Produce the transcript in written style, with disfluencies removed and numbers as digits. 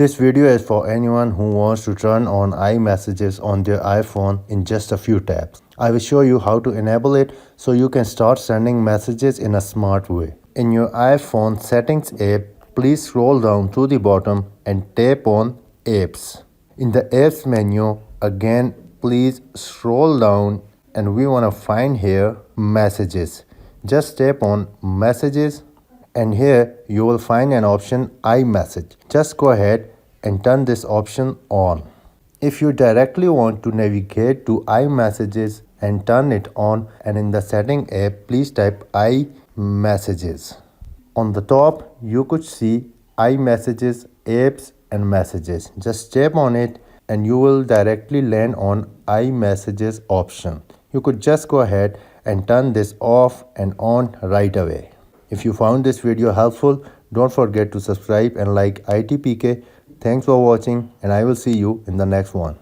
This video is for anyone who wants to turn on iMessages on their iPhone in just a few taps. I will show you how to enable it so you can start sending messages in a smart way. In your iPhone settings app, please scroll down to the bottom and tap on apps. In the apps menu, again please scroll down and we want to find here messages. Just tap on messages and here you will find an option iMessage. Just go ahead and turn this option on. If you directly want to navigate to iMessages and turn it on, and in the setting app please type iMessages. On the top you could see iMessages, apps and messages. Just tap on it and you will directly land on iMessages option. You could just go ahead and turn this off and on right away. If you found this video helpful, don't forget to subscribe and like ITPK. Thanks for watching and I will see you in the next one.